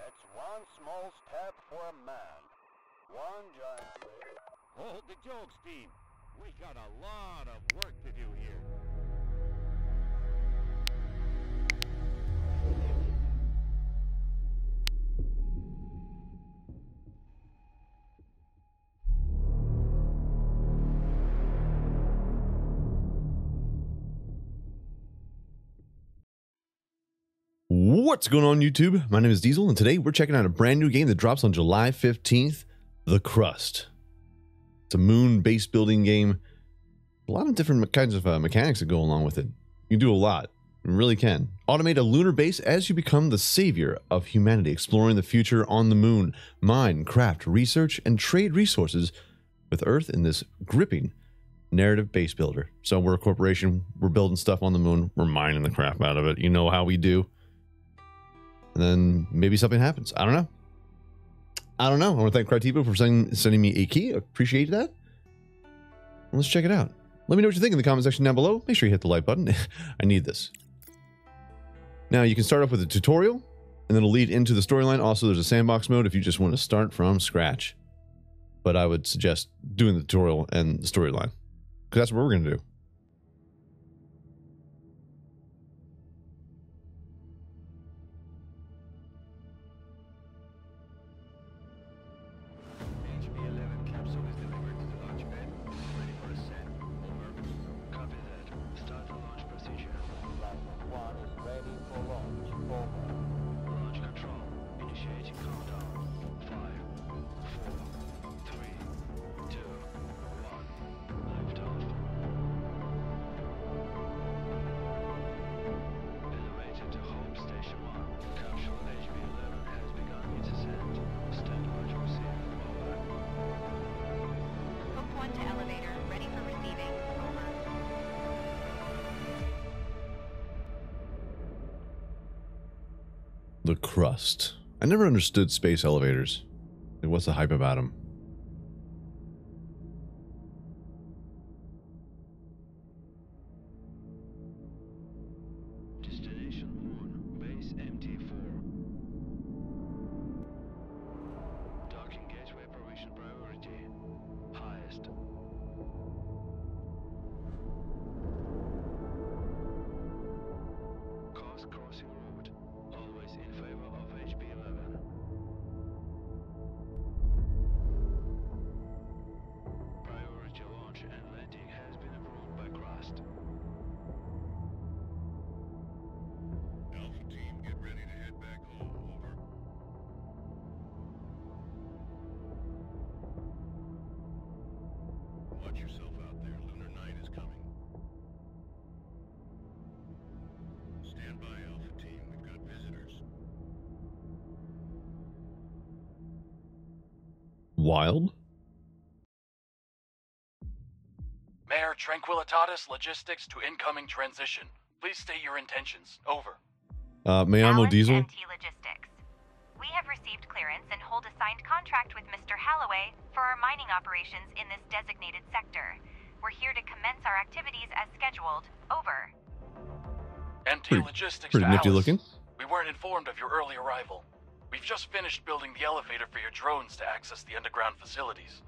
That's one small step for a man, one giant leap. Hold the jokes, team. We got a lot of work to do here. What's going on, YouTube? My name is Diesel, and today we're checking out a brand new game that drops on July 15th, The Crust. It's a moon base building game. A lot of different kinds of mechanics that go along with it. You can do a lot. You really can. Automate a lunar base as you become the savior of humanity, exploring the future on the moon. Mine, craft, research, and trade resources with Earth in this gripping narrative base builder. So we're a corporation. We're building stuff on the moon. We're mining the crap out of it. You know how we do. And then maybe something happens. I don't know. I want to thank Crust for sending me a key. I appreciate that. Let's check it out. Let me know what you think in the comment section down below. Make sure you hit the like button. I need this. Now, you can start off with a tutorial, and then it'll lead into the storyline. Also, there's a sandbox mode if you just want to start from scratch. But I would suggest doing the tutorial and the storyline, because that's what we're going to do. The Crust. I never understood space elevators. Like, what's the hype about them? Destination 1, base MT4. Docking gateway provision priority. Highest. Coast crossing route. Always in favor of HB11. Priority launch and landing has been approved by Crust. Alpha team, get ready to head back home. Over. Watch yourself out there. Lunar night is coming. Stand by, Alpha team. We've got visitors. Wild? Mayor Tranquilitatis Logistics to incoming transition. Please state your intentions. Over. Me llamo Diesel. MT Logistics. We have received clearance and hold a signed contract with Mr. Halloway for our mining operations in this designated sector. We're here to commence our activities as scheduled. Over. MT Logistics Pretty to nifty Alice. looking. We weren't informed of your early arrival. We've just finished building the elevator for your drones to access the underground facilities.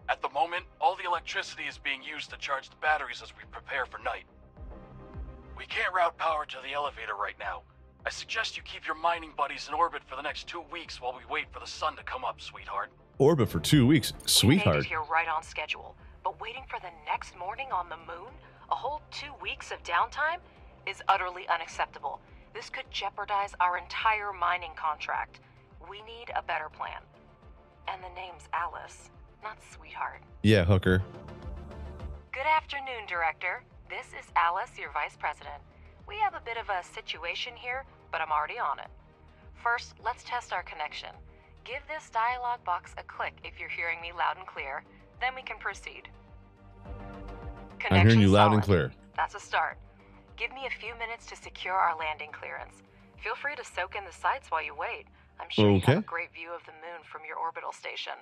At the moment, all the electricity is being used to charge the batteries as we prepare for night. We can't route power to the elevator right now. I suggest you keep your mining buddies in orbit for the next 2 weeks while we wait for the sun to come up, sweetheart. Orbit for 2 weeks. We made Sweetheart. it here right on schedule, but waiting for the next morning on the moon, a whole 2 weeks of downtime, is utterly unacceptable. This could jeopardize our entire mining contract. We need a better plan. And the name's Alice, not Sweetheart. Yeah, hooker. Good afternoon, Director. This is Alice, your Vice President. We have a bit of a situation here, but I'm already on it. First, let's test our connection. Give this dialog box a click if you're hearing me loud and clear, then we can proceed. I'm hearing you loud and Connection clear. solid. That's a start. Give me a few minutes to secure our landing clearance. Feel free to soak in the sights while you wait. I'm sure you have a great view of the moon from your orbital station.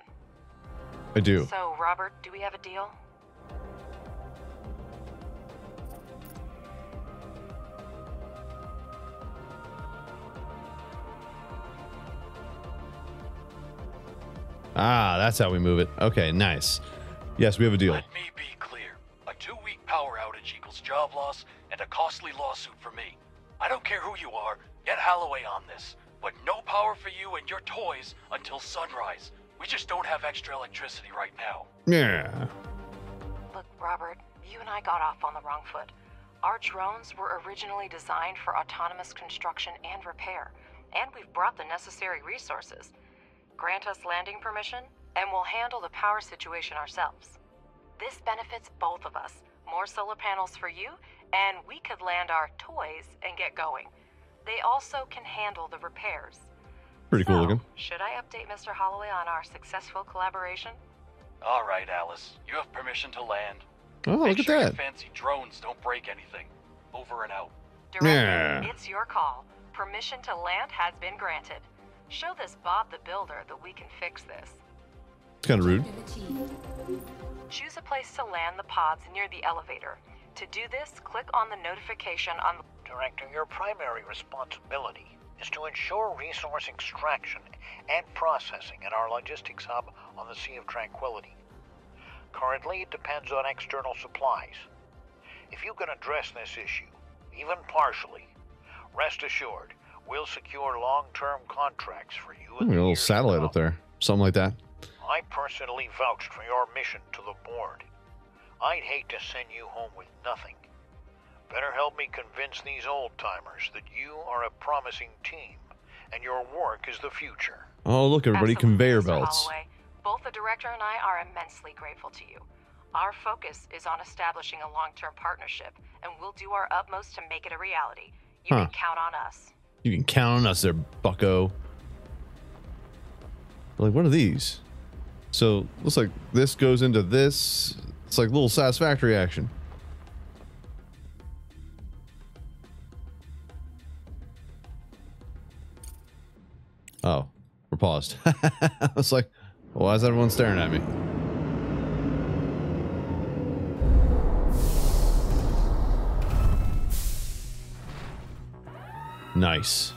I do. So, Robert, do we have a deal? Ah, that's how we move it. Okay, nice. Yes, we have a deal. Let me be clear. A 2-week power outage equals job loss and a costly lawsuit for me. I don't care who you are, get Holloway on this. But no power for you and your toys until sunrise. We just don't have extra electricity right now. Yeah. Look, Robert, you and I got off on the wrong foot. Our drones were originally designed for autonomous construction and repair, and we've brought the necessary resources. Grant us landing permission, and we'll handle the power situation ourselves. This benefits both of us. More solar panels for you, and we could land our toys and get going. They also can handle the repairs. Pretty cool looking. Should I update Mr. Holloway on our successful collaboration? All right, Alice. You have permission to land. Oh, Make look at sure your that. fancy drones don't break anything. Over and out. Director, Yeah. it's your call. Permission to land has been granted. Show this Bob the Builder that we can fix this. It's kind of rude. Choose a place to land the pods near the elevator. To do this, click on the notification on the... Director, your primary responsibility is to ensure resource extraction and processing at our logistics hub on the Sea of Tranquility. Currently, it depends on external supplies. If you can address this issue, even partially, rest assured, we'll secure long-term contracts for you. A little satellite up there. Something like that. I personally vouched for your mission to the board. I'd hate to send you home with nothing. Better help me convince these old-timers that you are a promising team, and your work is the future. Oh, look, everybody. Absolutely, Conveyor Mr. belts. Holloway. Both the director and I are immensely grateful to you. Our focus is on establishing a long-term partnership, and we'll do our utmost to make it a reality. You Huh. can count on us. You can count on us there, bucko. Like, what are these? So, looks like this goes into this. It's like little satisfactory action. Oh, we're paused. I was like, why is everyone staring at me? Nice.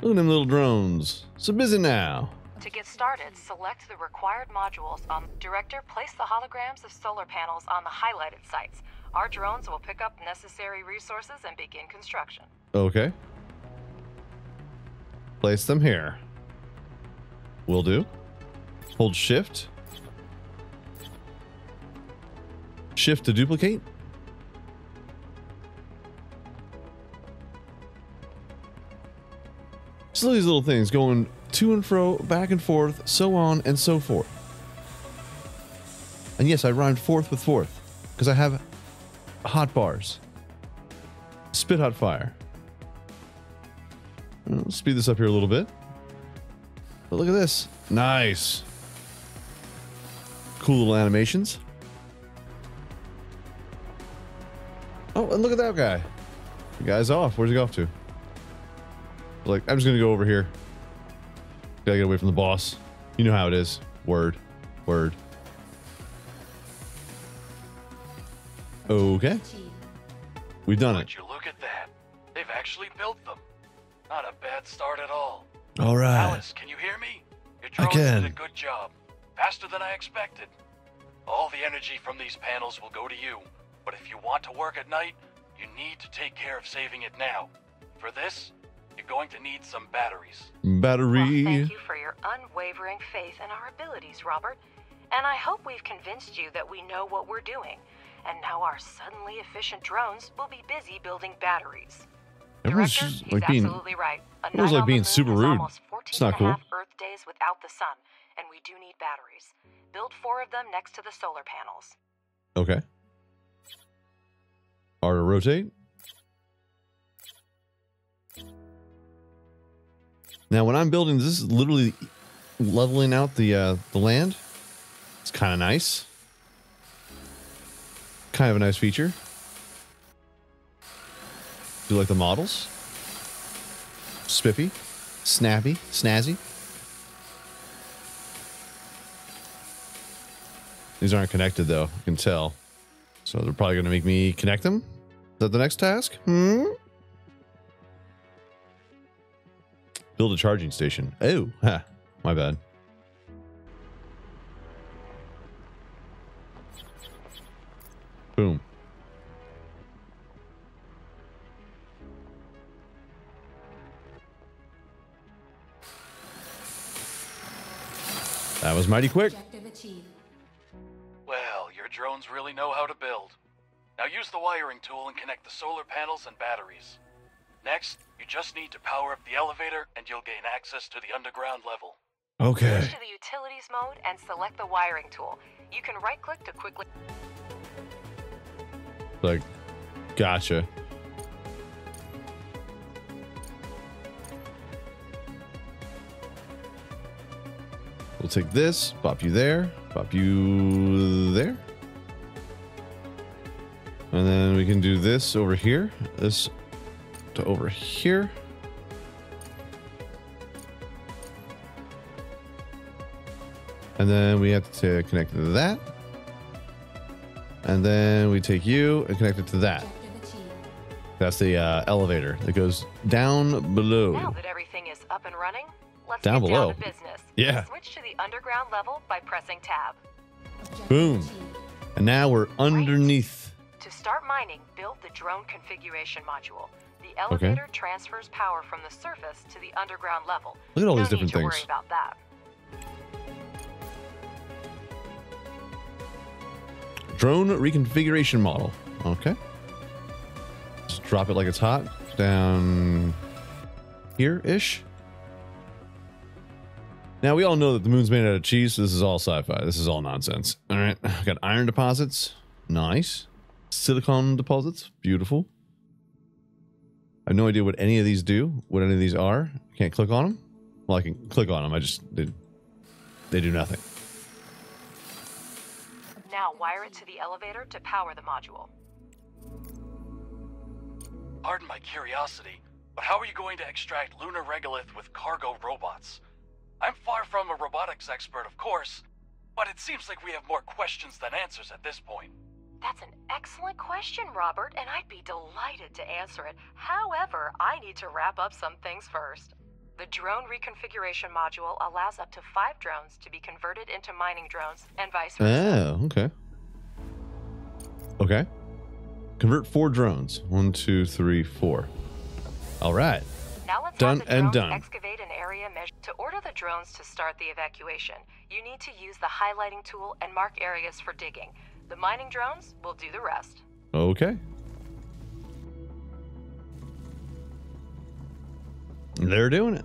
Look at them little drones. So busy now. To get started, select the required modules on Director. Place the holograms of solar panels on the highlighted sites. Our drones will pick up necessary resources and begin construction. Okay. Place them here. Will do. Hold shift. Shift to duplicate. So these little things going to and fro, back and forth, so on and so forth. And yes, I rhymed forth with forth because I have hot bars. Spit hot fire. I'll speed this up here a little bit. But look at this. Nice. Cool little animations. Oh, and look at that guy. The guy's off. Where's he off to? Like, I'm just going to go over here. Gotta get away from the boss. You know how it is. Word. Word. Okay. We've done it. Would you look at that? They've actually built them. Not a bad start at all. All right. Alice, can you hear me? Your drones can. did a good job. Faster than I expected. All the energy from these panels will go to you. But if you want to work at night, you need to take care of saving it now. For this, you're going to need some batteries. Battery. Well, thank you for your unwavering faith in our abilities, Robert. And I hope we've convinced you that we know what we're doing. And now our suddenly efficient drones will be busy building batteries. Everyone's Director, just he's like being. absolutely right. A everyone's night like on being the moon super is rude. almost 14 It's not and a cool. half Earth days without the sun, and we do need batteries. Build 4 of them next to the solar panels. Okay. R to rotate. Now, when I'm building, this is literally leveling out the land. It's kind of nice. Kind of a nice feature. Do you like the models? Spiffy, snappy, snazzy. These aren't connected though, I can tell. So they're probably going to make me connect them. Is that the next task? Build a charging station. Oh, ha, my bad. Boom. That was mighty quick. Objective achieved. Well, your drones really know how to build. Now use the wiring tool and connect the solar panels and batteries. Next, you just need to power up the elevator and you'll gain access to the underground level. Okay. Switch to the utilities mode and select the wiring tool. You can right-click to quickly... Like, gotcha. We'll take this, pop you there, pop you there. And then we can do this over here, this to over here. And then we have to connect to that. And then we take you and connect it to that. Objective achieved. That's the elevator that goes down below. Now that everything is up and running, let's Down get below. down to business. Yeah. Switch to the underground level by pressing tab. Objective Boom. achieved. And now we're underneath. To start mining, build the drone configuration module. The elevator transfers power from the surface to the underground level. Look at all No these different need to things. worry about that. Drone reconfiguration model. Okay. Just drop it like it's hot. Down here-ish. Now, we all know that the moon's made out of cheese, so this is all sci-fi. This is all nonsense. All right. Got iron deposits. Nice. Silicon deposits. Beautiful. I have no idea what any of these do. What any of these are. Can't click on them. Well, I can click on them. I just did. They do nothing. Now wire it to the elevator to power the module. Pardon my curiosity, but how are you going to extract lunar regolith with cargo robots? I'm far from a robotics expert, of course, but it seems like we have more questions than answers at this point. That's an excellent question, Robert, and I'd be delighted to answer it. However, I need to wrap up some things first. The drone reconfiguration module allows up to 5 drones to be converted into mining drones and vice versa. Oh, okay. Okay. Convert 4 drones. 1, 2, 3, 4. All right. Now let's Done have the and drones done. excavate an area measure. To order the drones to start the evacuation, you need to use the highlighting tool and mark areas for digging. The mining drones will do the rest. Okay. They're doing it.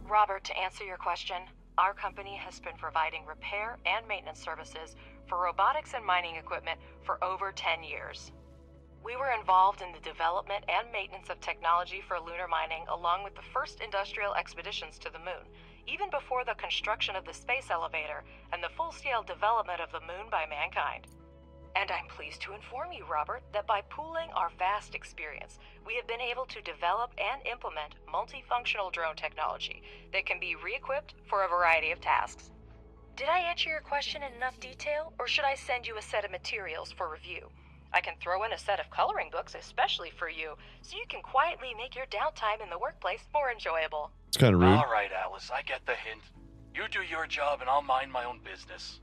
Robert, to answer your question, our company has been providing repair and maintenance services for robotics and mining equipment for over 10 years. We were involved in the development and maintenance of technology for lunar mining along with the first industrial expeditions to the moon, even before the construction of the space elevator and the full-scale development of the moon by mankind. And I'm pleased to inform you, Robert, that by pooling our vast experience, we have been able to develop and implement multifunctional drone technology that can be re-equipped for a variety of tasks. Did I answer your question in enough detail, or should I send you a set of materials for review? I can throw in a set of coloring books especially for you, so you can quietly make your downtime in the workplace more enjoyable. It's kind of rude. All right, Alice, I get the hint. You do your job and I'll mind my own business.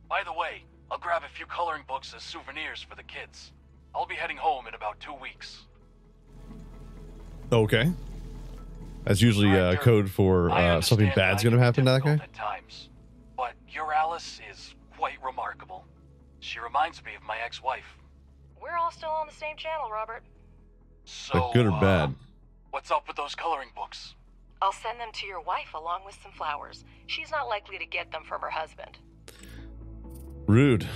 By the way, I'll grab a few coloring books as souvenirs for the kids. I'll be heading home in about 2 weeks. Okay. That's usually code for I something understand bad's I going to can be happen to that guy. difficult At times, but your Alice is quite remarkable. She reminds me of my ex-wife. We're all still on the same channel, Robert. So, Like good or bad? What's up with those coloring books? I'll send them to your wife along with some flowers. She's not likely to get them from her husband. Rude.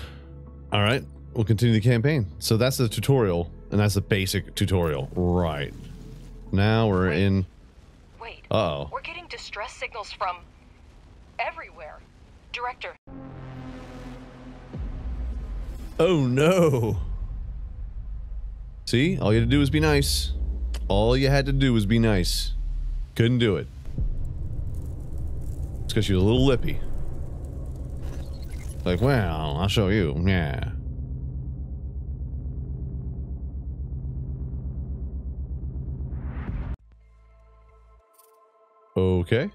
All right. We'll continue the campaign. So that's the tutorial, and that's the basic tutorial. Right. Now we're in... Wait. Uh-oh. We're getting distress signals from... everywhere. Director. Oh, no. See? All you had to do was be nice. All you had to do was be nice. Couldn't do it. It's because she was a little lippy. Like, well, I'll show you. Yeah. Okay.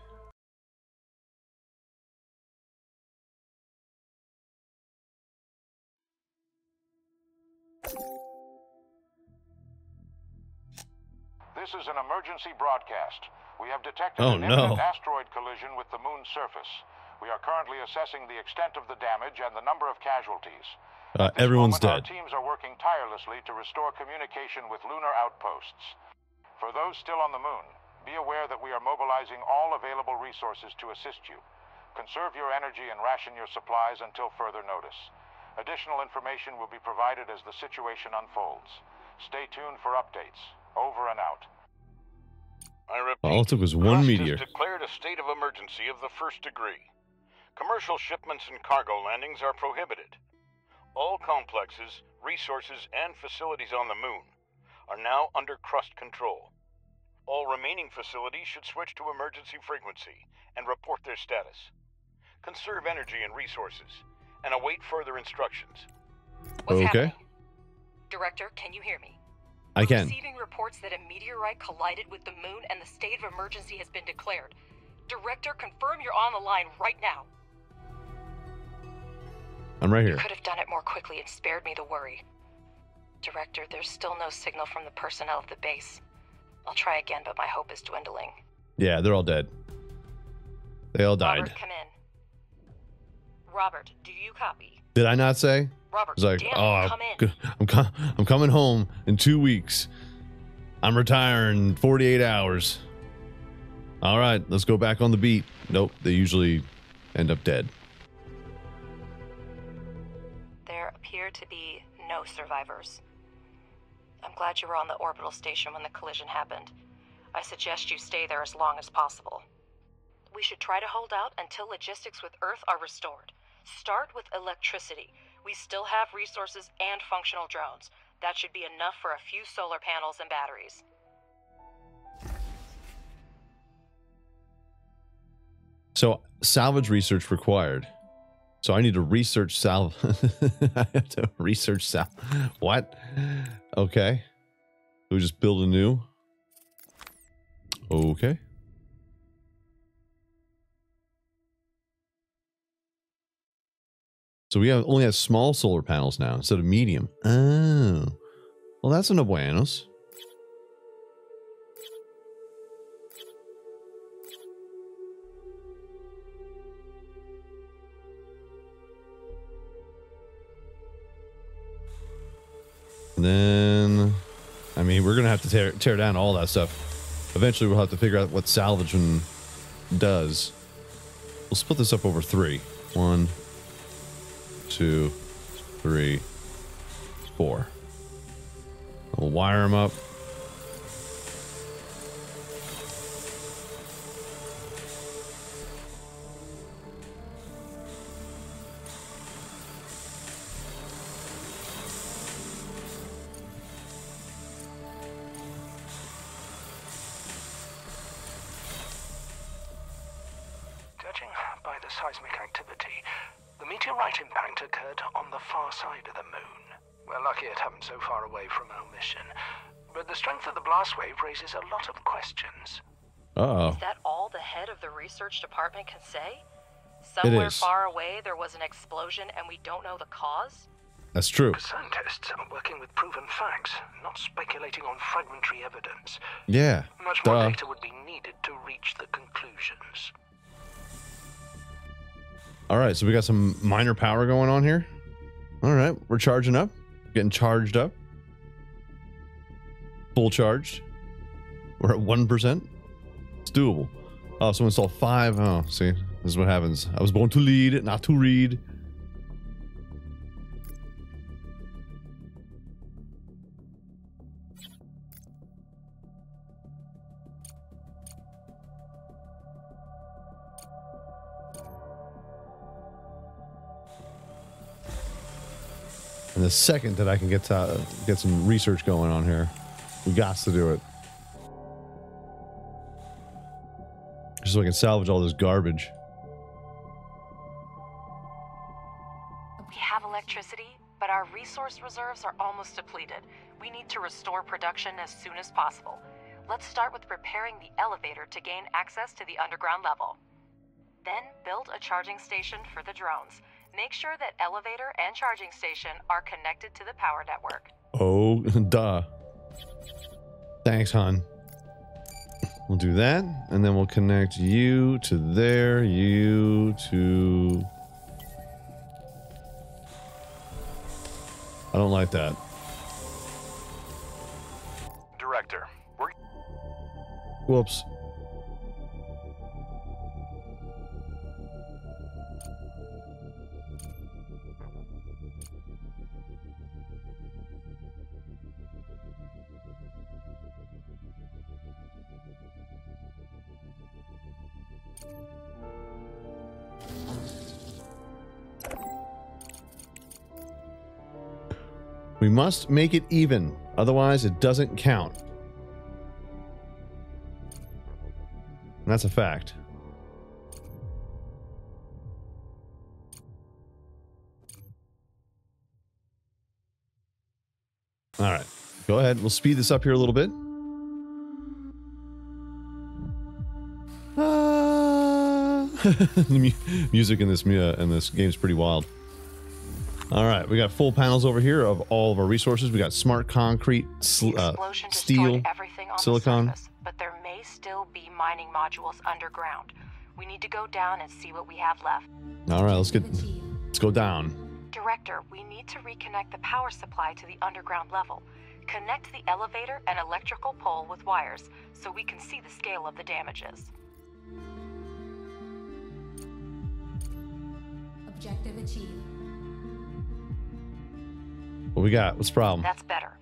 This is an emergency broadcast. We have detected Oh, an no. imminent asteroid collision with the moon's surface. We are currently assessing the extent of the damage and the number of casualties. At this Everyone's moment, dead. Our teams are working tirelessly to restore communication with lunar outposts. For those still on the moon, be aware that we are mobilizing all available resources to assist you. Conserve your energy and ration your supplies until further notice. Additional information will be provided as the situation unfolds. Stay tuned for updates. Over and out. I repeat, All it took was one Crust meteor. has declared a state of emergency of the first degree. Commercial shipments and cargo landings are prohibited. All complexes, resources, and facilities on the moon are now under Crust control. All remaining facilities should switch to emergency frequency and report their status. Conserve energy and resources, and await further instructions. What's Okay. happening? Director, can you hear me? I We're can. receiving reports that a meteorite collided with the moon and the state of emergency has been declared. Director, confirm you're on the line right now. I'm right You here. could have done it more quickly and spared me the worry. Director, there's still no signal from the personnel of the base. I'll try again, but my hope is dwindling. Yeah, they're all dead. They all died. Robert, come in. Robert, do you copy? Did I not say? Robert, It's like, damn it, oh, come in. I'm coming home in 2 weeks. I'm retiring in 48 hours. All right, let's go back on the beat. Nope, they usually end up dead. There appear to be no survivors. I'm glad you were on the orbital station when the collision happened. I suggest you stay there as long as possible. We should try to hold out until logistics with Earth are restored. Start with electricity. We still have resources and functional drones. That should be enough for a few solar panels and batteries. So, salvage research required. So I need to research I have to research what? Okay. We just build a new. Okay. So we only have small solar panels now instead of medium. Oh. Well, that's no buenos. And then, I mean, we're going to have to tear down all that stuff. Eventually, we'll have to figure out what salvaging does. We'll split this up over 3. 1, 2, 3, 4. We'll wire them up. Judging by the seismic activity, the meteorite impact occurred on the far side of the moon. We're lucky it happened so far away from our mission, but the strength of the blast wave raises a lot of questions. Uh-oh. Is that all the head of the research department can say? Somewhere is. far away there was an explosion and we don't know the cause? That's true. Scientists are working with proven facts, not speculating on fragmentary evidence. Yeah. Much more Duh. data would be needed to reach the conclusions. All right, so we got some minor power going on here. All right, we're charging up. Getting charged up. Full charged. We're at 1%. It's doable. Oh, so install 5. Oh, see, this is what happens. I was born to lead, not to read. And the second that I can get some research going on here, we got to do it. Just so I can salvage all this garbage. We have electricity, but our resource reserves are almost depleted. We need to restore production as soon as possible. Let's start with repairing the elevator to gain access to the underground level. Then build a charging station for the drones. Make sure that elevator and charging station are connected to the power network. Oh, duh. Thanks, hon. We'll do that, and then we'll connect you to there, you to... I don't like that. Director, we're... Whoops. We must make it even, otherwise it doesn't count. And that's a fact. All right, go ahead. We'll speed this up here a little bit. The music in this game is pretty wild. All right, we got full panels over here of all of our resources. We got smart concrete, steel, silicon. But there may still be mining modules underground. We need to go down and see what we have left. All right, let's go down. Director, we need to reconnect the power supply to the underground level. Connect the elevator and electrical pole with wires so we can see the scale of the damages. Objective achieved. What we got? What's the problem? That's better.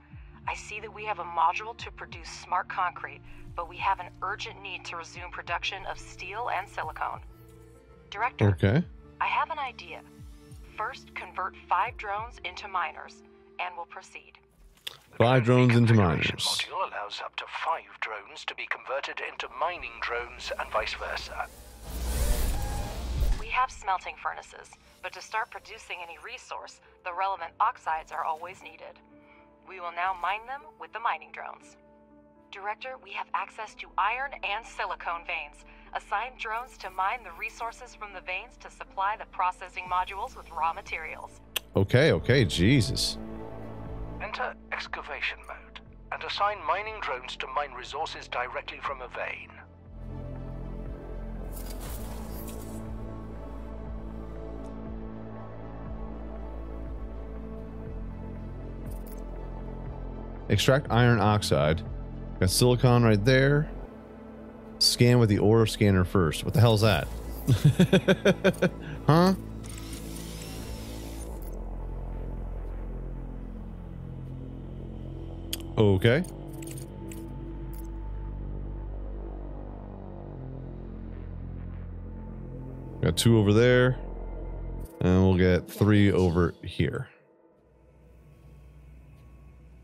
I see that we have a module to produce smart concrete, but we have an urgent need to resume production of steel and silicone. Director, okay. I have an idea. First, convert 5 drones into miners, and we'll proceed. 5 drones into The miners. module allows up to 5 drones to be converted into mining drones and vice versa. We have smelting furnaces, but to start producing any resource, the relevant oxides are always needed. We will now mine them with the mining drones. Director, we have access to iron and silicone veins. Assign drones to mine the resources from the veins to supply the processing modules with raw materials. Okay, Jesus. Enter excavation mode and assign mining drones to mine resources directly from a vein. Extract iron oxide. Got silicon right there. Scan with the ore scanner first. What the hell is that? Huh? Okay. Got 2 over there. And we'll get 3 over here.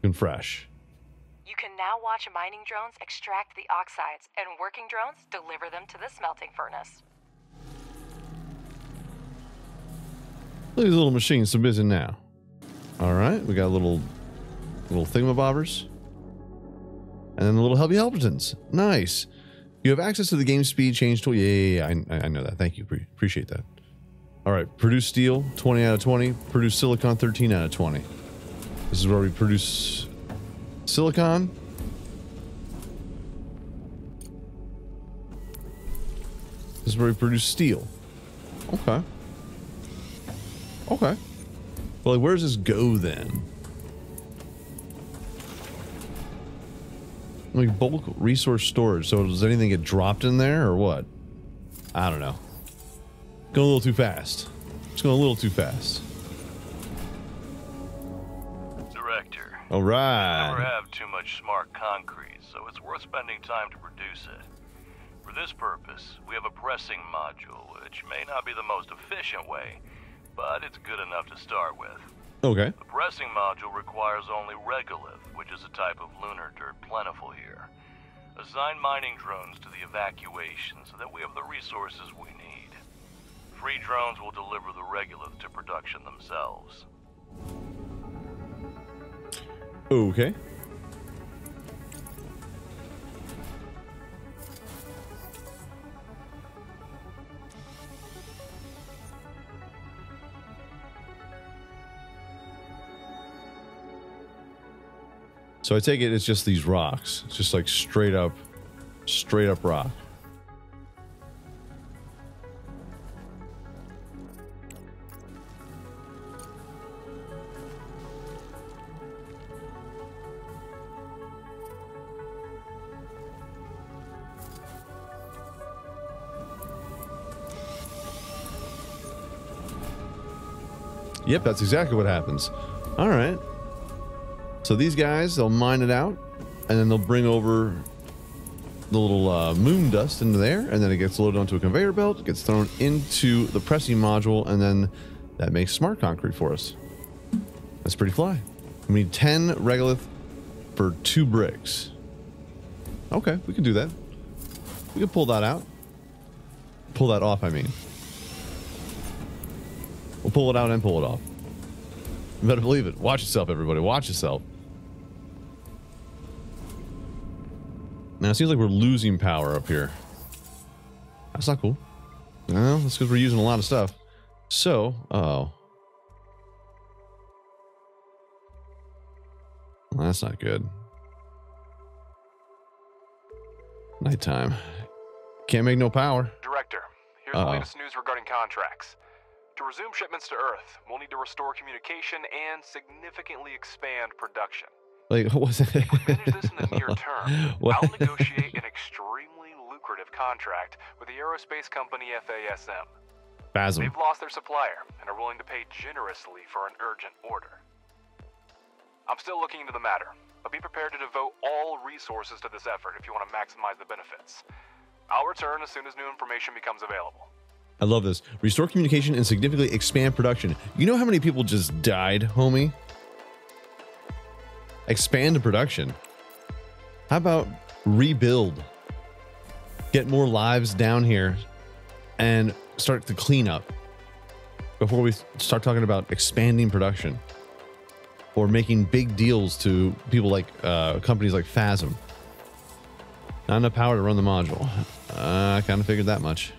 And fresh. You can now watch mining drones extract the oxides, and working drones deliver them to the smelting furnace. Look at these little machines so busy now. All right, we got little thingamabobbers. And then the little helpy helpertons. Nice. You have access to the game speed change tool. Yeah, I know that. Thank you. Appreciate that. All right, produce steel, 20 out of 20. Produce silicon, 13 out of 20. This is where we produce silicon. This is where we produce steel. Okay. Okay. Well, like, where does this go then? Like bulk resource storage. So does anything get dropped in there or what? I don't know. Going a little too fast. It's going a little too fast. Director. All right. We never have too much smart concrete, so it's worth spending time to produce it. For this purpose, we have a pressing module, which may not be the most efficient way, but it's good enough to start with. Okay. The pressing module requires only regolith, which is a type of lunar dirt plentiful here. Assign mining drones to the evacuation so that we have the resources we need. 3 drones will deliver the regolith to production themselves. Okay. So I take it it's just these rocks. It's just like straight up Straight up rock. Yep, that's exactly what happens. All right. So these guys, they'll mine it out, and then they'll bring over the little moon dust into there, and then it gets loaded onto a conveyor belt, it gets thrown into the pressing module, and then that makes smart concrete for us. That's pretty fly. We need 10 regolith for 2 bricks. Okay, we can do that. We can pull that out. Pull that off, I mean. We'll pull it out and pull it off. You better believe it. Watch yourself, everybody. Watch yourself. Now, it seems like we're losing power up here. That's not cool. No, that's because we're using a lot of stuff. So, oh. Well, that's not good. Nighttime. Can't make no power. Director, here's the latest news regarding contracts. To resume shipments to Earth, we'll need to restore communication and significantly expand production. Like, what's it? If we finish this in the near term, I'll negotiate an extremely lucrative contract with the aerospace company FASM. Phasm. They've lost their supplier and are willing to pay generously for an urgent order. I'm still looking into the matter, but be prepared to devote all resources to this effort if you want to maximize the benefits. I'll return as soon as new information becomes available. I love this. Restore communication and significantly expand production. You know how many people just died, homie? Expand the production. How about rebuild? Get more lives down here and start the cleanup before we start talking about expanding production or making big deals to people like companies like Phasm. Not enough power to run the module. I kind of figured that much.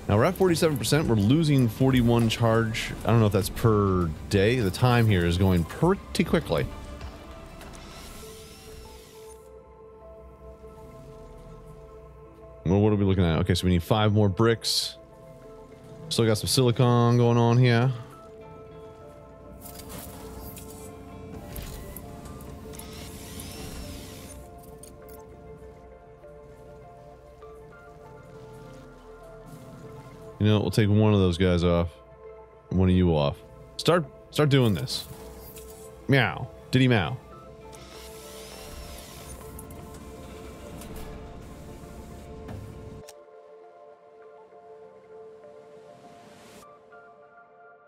Now we're at 47%. We're losing 41 charge. I don't know if that's per day. The time here is going pretty quickly. Well, what are we looking at? Okay, so we need 5 more bricks. Still got some silicon going on here. You know, we'll take one of those guys off. And one of you off. Start doing this. Meow. Diddy meow.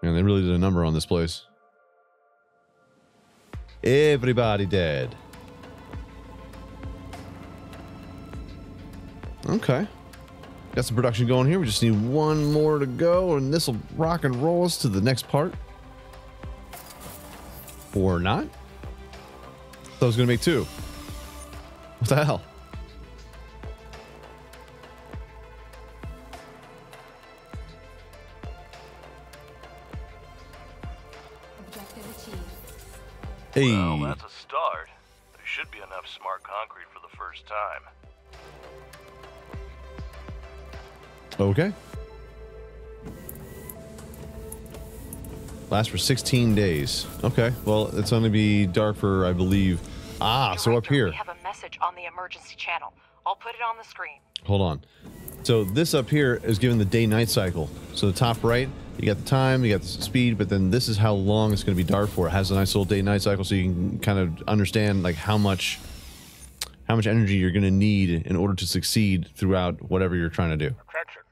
Man, they really did a number on this place. Everybody dead. Okay. Got some production going here. We just need one more to go, and this will rock and roll us to the next part. Or not. Thought I was going to make 2. What the hell? Hey. Well, that's a start. There should be enough smart concrete for the first time. Okay. Lasts for 16 days. Okay. Well, it's going to be dark for, I believe. So up here. We have a message on the emergency channel. I'll put it on the screen. Hold on. So this up here is given the day-night cycle. So the top right, you got the time, you got the speed, but then this is how long it's going to be dark for. It has a nice little day-night cycle, so you can kind of understand like how much energy you're going to need in order to succeed throughout whatever you're trying to do. Attention.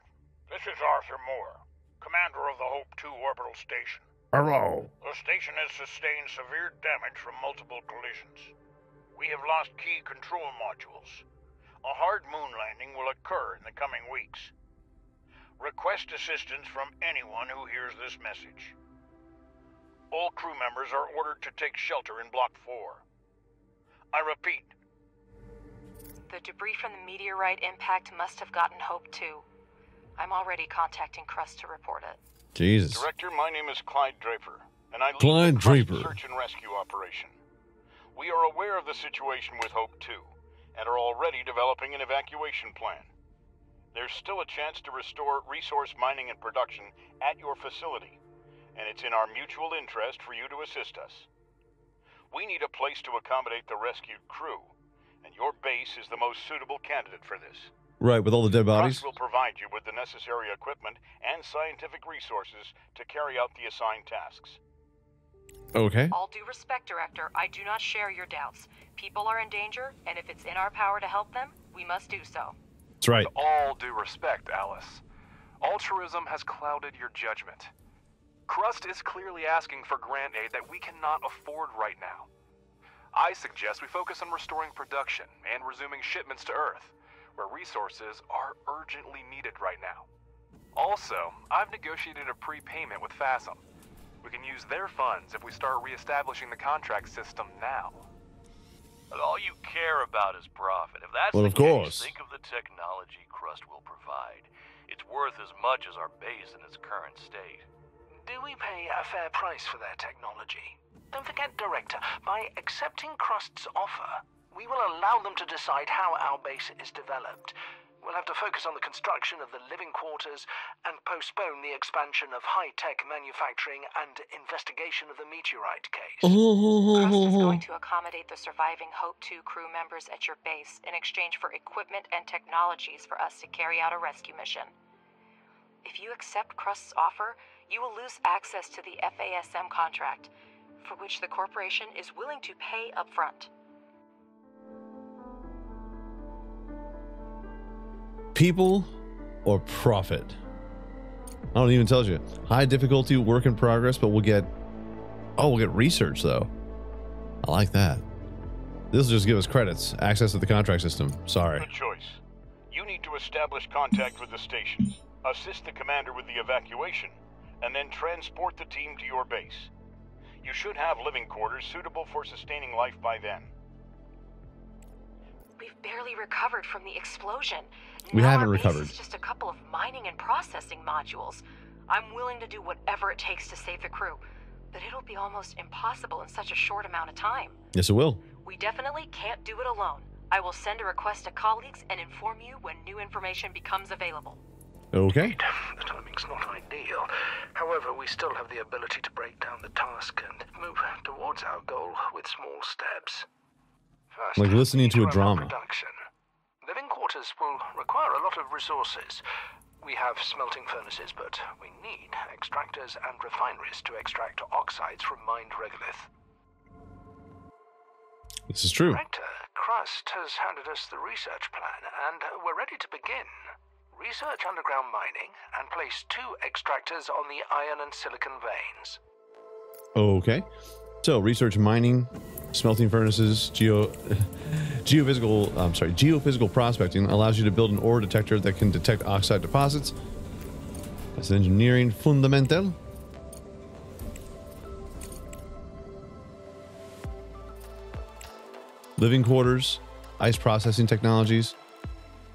This is Arthur Moore, commander of the Hope 2 orbital station. Hello. The station has sustained severe damage from multiple collisions. We have lost key control modules. A hard moon landing will occur in the coming weeks. Request assistance from anyone who hears this message. All crew members are ordered to take shelter in Block 4. I repeat. The debris from the meteorite impact must have gotten Hope 2. I'm already contacting Crust to report it. Jesus. Director, my name is Clyde Draper, and I lead Clyde the Crust Draper. search and rescue operation. We are aware of the situation with Hope 2, and are already developing an evacuation plan. There's still a chance to restore resource mining and production at your facility, and it's in our mutual interest for you to assist us. We need a place to accommodate the rescued crew, and your base is the most suitable candidate for this. Right, with all the dead bodies? Crust will provide you with the necessary equipment and scientific resources to carry out the assigned tasks. Okay. All due respect, Director, I do not share your doubts. People are in danger, and if it's in our power to help them, we must do so. That's right. With all due respect, Alice, altruism has clouded your judgment. Crust is clearly asking for grant aid that we cannot afford right now. I suggest we focus on restoring production and resuming shipments to Earth, where resources are urgently needed right now. Also, I've negotiated a prepayment with FASM. We can use their funds if we start reestablishing the contract system now. But all you care about is profit. If that's Well, the of case, course. think of the technology Crust will provide. It's worth as much as our base in its current state. Do we pay a fair price for their technology? Don't forget, Director, by accepting Crust's offer, we will allow them to decide how our base is developed. We'll have to focus on the construction of the living quarters and postpone the expansion of high-tech manufacturing and investigation of the meteorite case. Crust is going to accommodate the surviving Hope 2 crew members at your base in exchange for equipment and technologies for us to carry out a rescue mission. If you accept Crust's offer, you will lose access to the FASM contract, for which the corporation is willing to pay upfront. People or profit? I don't even tell you. High difficulty, work in progress, but we'll get research though. I like that. This will just give us credits, access to the contract system. Sorry. Good choice. You need to establish contact with the stations, assist the commander with the evacuation, and then transport the team to your base. You should have living quarters suitable for sustaining life by then. We've barely recovered from the explosion. We Now haven't our base recovered. is just a couple of mining and processing modules. I'm willing to do whatever it takes to save the crew, but it'll be almost impossible in such a short amount of time. Yes, it will. We definitely can't do it alone. I will send a request to colleagues and inform you when new information becomes available. Okay. The timing's not ideal. However, we still have the ability to break down the task and move towards our goal with small steps. First, Like listening to a we need ramp drama. up production. Living quarters will require a lot of resources. We have smelting furnaces, but we need extractors and refineries to extract oxides from mined regolith. This is true. Director, Crust has handed us the research plan, and we're ready to begin. Research underground mining and place 2 extractors on the iron and silicon veins. Okay. So research mining, smelting furnaces, geophysical prospecting allows you to build an ore detector that can detect oxide deposits. That's engineering fundamental. Living quarters, ice processing technologies.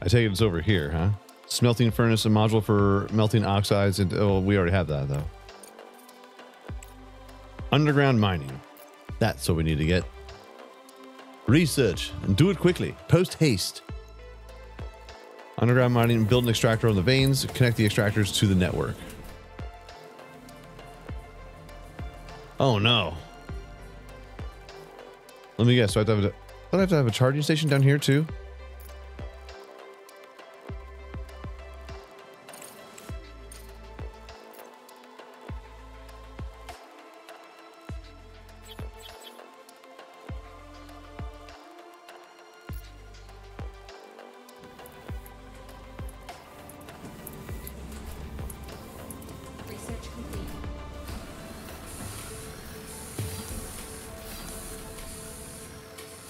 I take it it's over here, huh? Smelting furnace, a module for melting oxides. And oh, we already have that though. Underground mining. That's what we need to get. Research and do it quickly. Post haste. Underground mining, build an extractor on the veins, connect the extractors to the network. Oh no. Let me guess. So do I have to have a charging station down here too?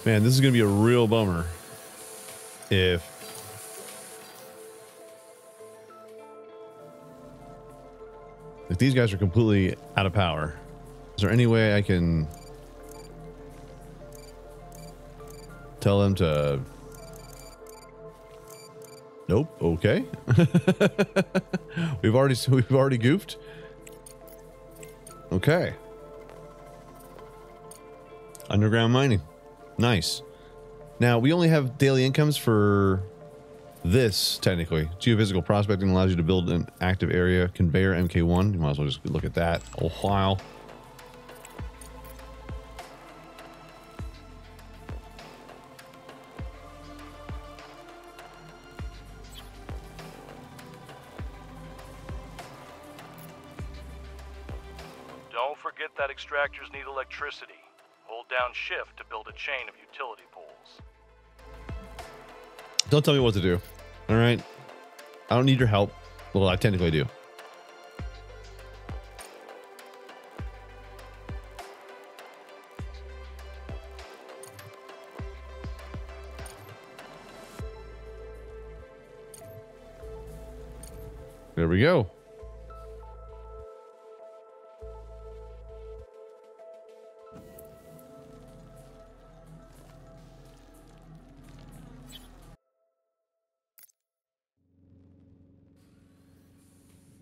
Man, this is going to be a real bummer if these guys are completely out of power. Is there any way I can tell them to... Nope. Okay. we've already goofed. Okay. Underground mining. Nice. Now, we only have daily incomes for this, technically. Geophysical prospecting allows you to build an active area. Conveyor MK1. You might as well just look at that a while. Don't forget that extractors need electricity. Hold down shift to build a chain of utility poles. Don't tell me what to do. All right. I don't need your help. Well, I technically do. There we go.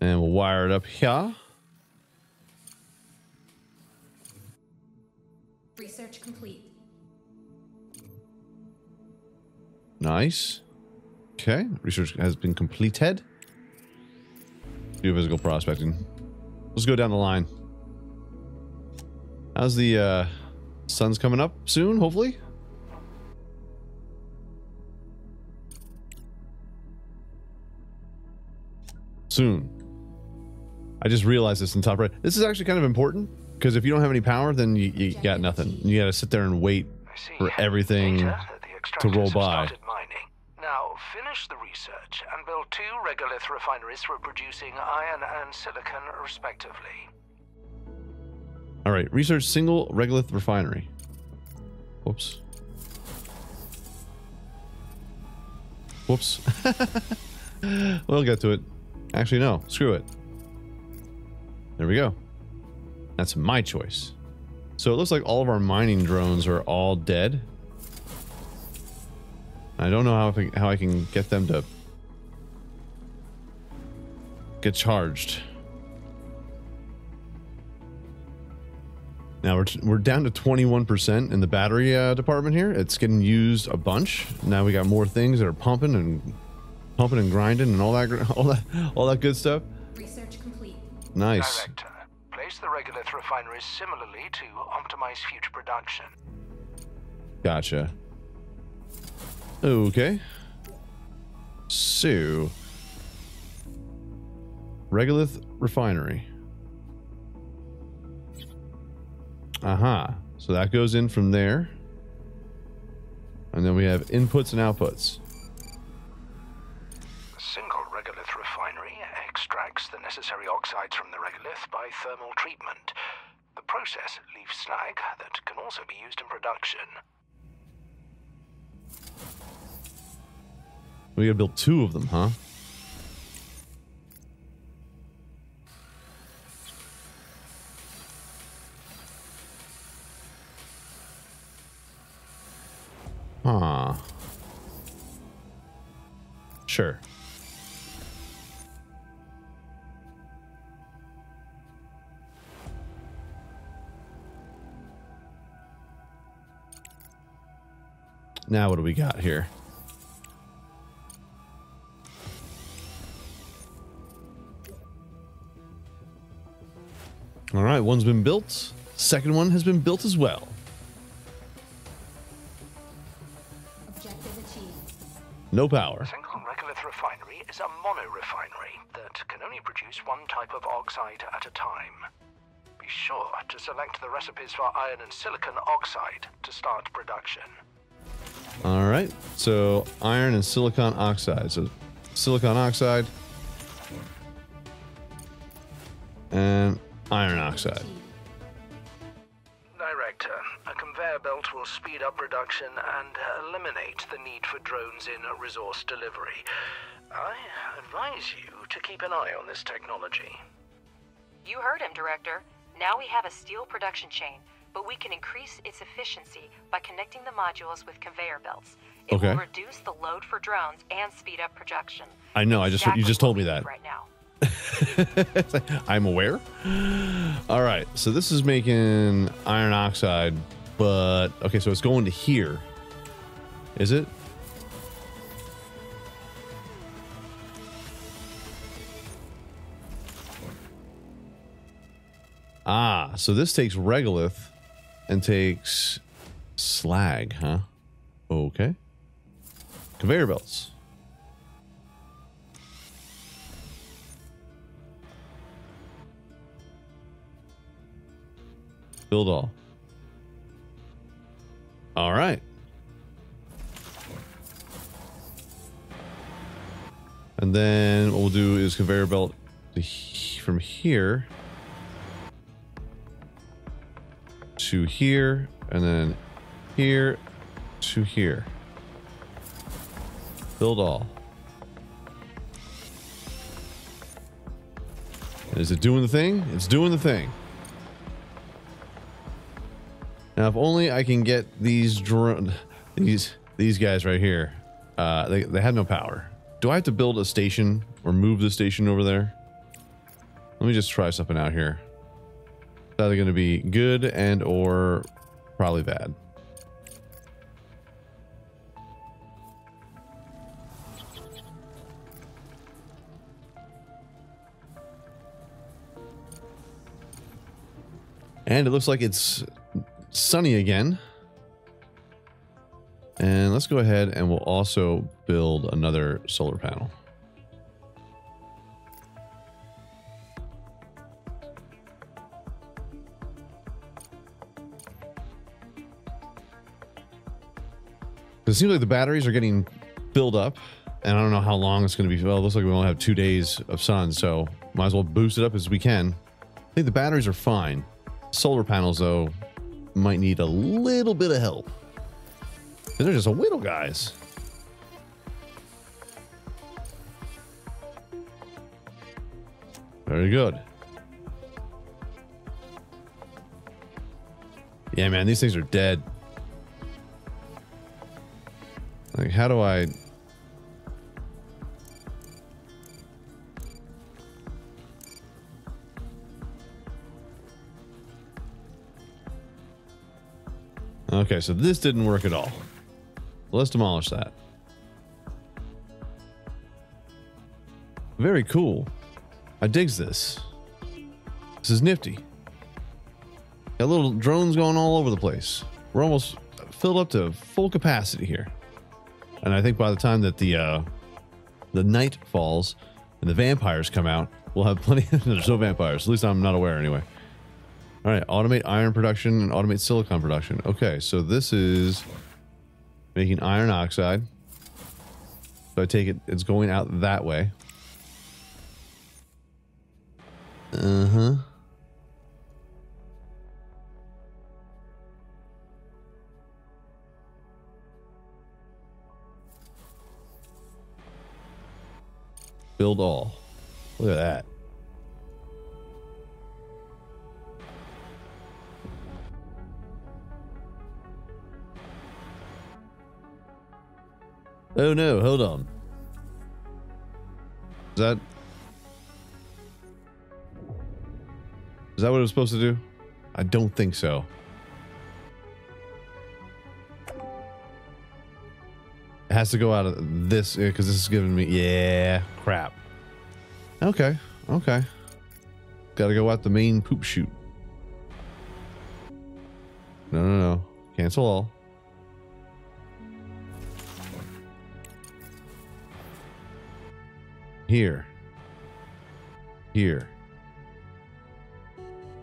And we'll wire it up here. Research complete. Nice. Okay. Research has been completed. Geophysical prospecting. Let's go down the line. How's the sun's coming up soon, hopefully? Soon. I just realized this in top right. This is actually kind of important because if you don't have any power, then you got nothing. You got to sit there and wait for everything to roll by. Now, finish the research and build 2 regolith refineries for producing iron and silicon, respectively. All right, research single regolith refinery. Whoops. Whoops. We'll get to it. Actually, no. Screw it. There we go. That's my choice. So it looks like all of our mining drones are all dead. I don't know how I can get them to get charged. Now we're down to 21% in the battery department here. It's getting used a bunch. Now we got more things that are pumping and grinding and all that good stuff. Research complete. Nice. Director, place the regolith refineries similarly to optimize future production. Gotcha. Okay. So, regolith refinery. Aha. So that goes in from there. And then we have inputs and outputs. A single regolith refinery extracts the necessary oxides from the regolith by thermal treatment. The process leaves slag that can also be used in production. We gotta build 2 of them, huh? Huh. Sure. Now what do we got here? All right, one's been built. Second one has been built as well. Objective achieved. No power. A single regolith refinery is a mono-refinery that can only produce one type of oxide at a time. Be sure to select the recipes for iron and silicon oxide to start production. All right, so iron and silicon oxide. So silicon oxide and iron oxide. Director, a conveyor belt will speed up production and eliminate the need for drones in resource delivery. I advise you to keep an eye on this technology. You heard him, Director. Now we have a steel production chain, but we can increase its efficiency by connecting the modules with conveyor belts. It will reduce the load for drones and speed up production. I know, you just told me that. Right now. I'm aware. All right, so this is making iron oxide But okay, so it's going to here. Is it? Ah, so this takes regolith and takes slag, huh? Okay. Conveyor belts. Build all. All right. And then what we'll do is conveyor belt from here to here, and then here to here. Build all. Is it doing the thing? It's doing the thing. Now, if only I can get these guys right here. They have no power. Do I have to build a station or move the station over there? Let me just try something out here. It's either going to be good and or probably bad. And it looks like it's sunny again. And let's go ahead and we'll also build another solar panel. It seems like the batteries are getting filled up, and I don't know how long it's going to be. Well, it looks like we only have 2 days of sun, so might as well boost it up as we can. I think the batteries are fine. Solar panels, though, might need a little bit of help. They're just a little guys. Very good. Yeah, man, these things are dead. Like, how do I... Okay, so this didn't work at all. Let's demolish that. Very cool. I digs this. This is nifty. Got little drones going all over the place. We're almost filled up to full capacity here. And I think by the time that the night falls and the vampires come out, we'll have plenty. There's no vampires. At least I'm not aware anyway. All right, automate iron production and automate silicon production. Okay, so this is making iron oxide. So I take it, it's going out that way. Uh-huh. Build all. Look at that. Oh no, hold on. Is that what it was supposed to do? I don't think so. It has to go out of this because this is giving me, yeah, crap. Okay, okay. Gotta go out the main poop chute. No, no, no. Cancel all. Here. Here.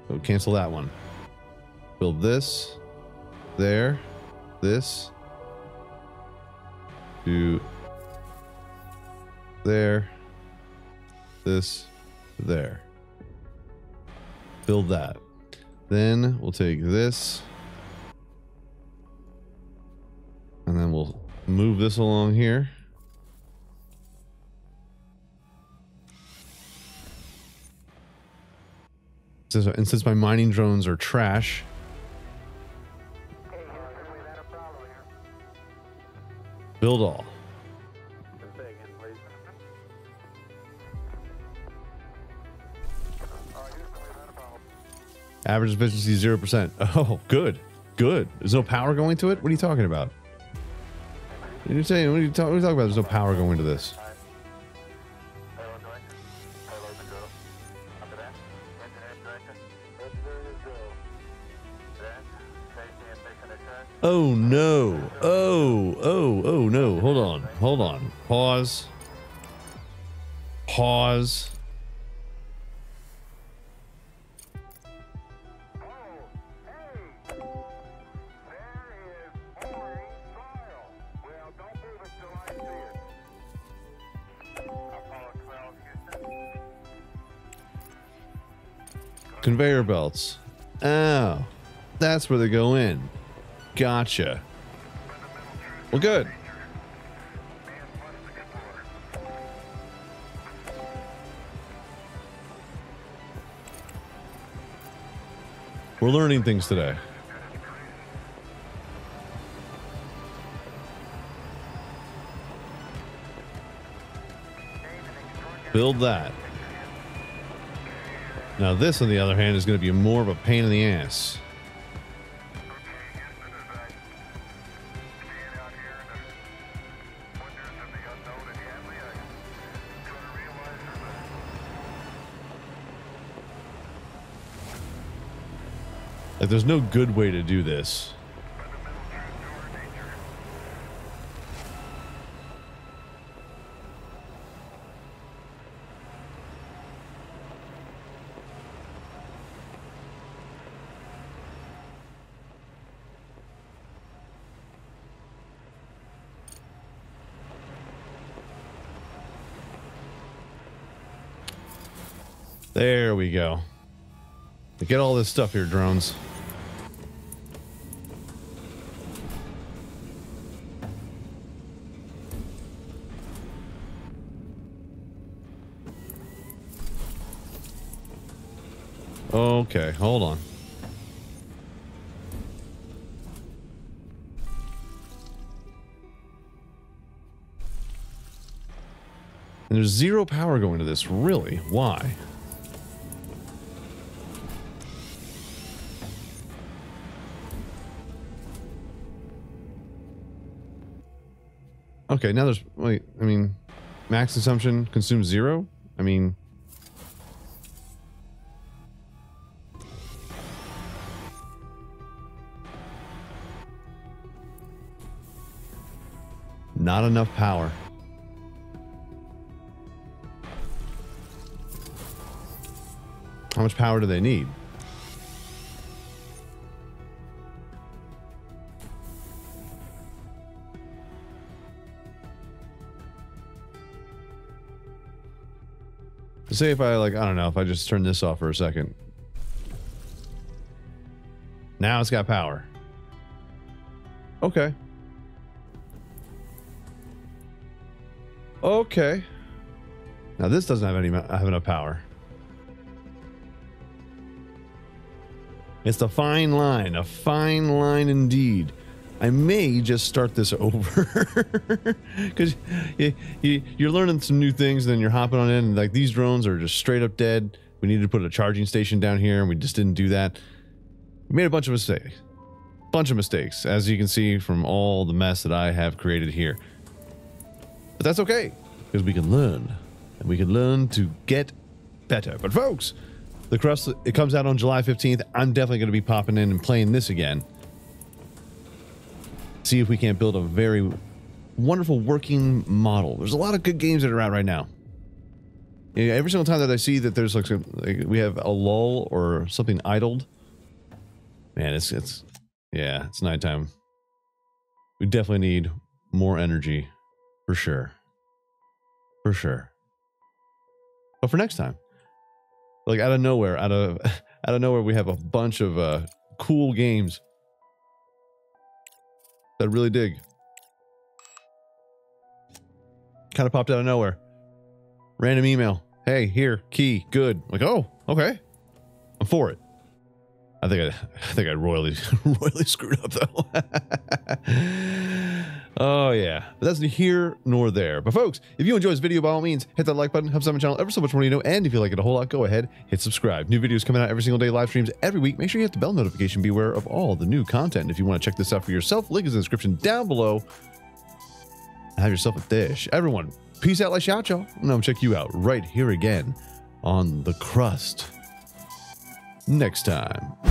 So cancel that one. Build this. There. This. To there. This. There. Build that. Then we'll take this. And then we'll move this along here. And since my mining drones are trash, build all. Average efficiency 0%. Oh, good. good. There's no power going to it? What are you talking about? What are you saying? What are you talking about? There's no power going to this. Oh no. Oh no. Hold on. Pause. Conveyor belts. Oh, that's where they go in. Gotcha. Well, good. We're learning things today. Build that. Now this, on the other hand, is going to be more of a pain in the ass. Like, there's no good way to do this. There we go. Get all this stuff here, drones. Okay, hold on. And there's zero power going to this, really? Why? Okay, now there's, wait, I mean, max consumption consumes 0? I mean... Not enough power. How much power do they need? Say if I, like, I don't know, if I just turn this off for a second. Now it's got power. Okay. Okay. Now this doesn't have enough power. It's a fine line indeed. I may just start this over because you're learning some new things, and then you're hopping on in, and like these drones are just straight up dead. We needed to put a charging station down here, and we just didn't do that. We made a bunch of mistakes, as you can see from all the mess that I have created here. But that's okay, because we can learn, and we can learn to get better. But folks, the Crust, it comes out on July 15th. I'm definitely going to be popping in and playing this again. See if we can't build a very wonderful working model. There's a lot of good games that are out right now. Yeah, every single time that I see that there's like we have a lull or something idled, man, it's nighttime. We definitely need more energy, for sure. For sure. But for next time, like out of nowhere, we have a bunch of cool games that I really dig. Kind of popped out of nowhere. Random email. Hey, here, key, good. Like, oh, okay. I'm for it. I think I royally screwed up though. Oh, yeah. But that's neither here nor there. But folks, if you enjoy this video, by all means, hit that like button. Helps out my channel ever so much more, you know. And if you like it a whole lot, go ahead, hit subscribe. New videos coming out every single day, live streams every week. Make sure you hit the bell notification. Be aware of all the new content. If you want to check this out for yourself, link is in the description down below. Have yourself a dish. Everyone, peace out, like shout, y'all. And I'll check you out right here again on The Crust next time.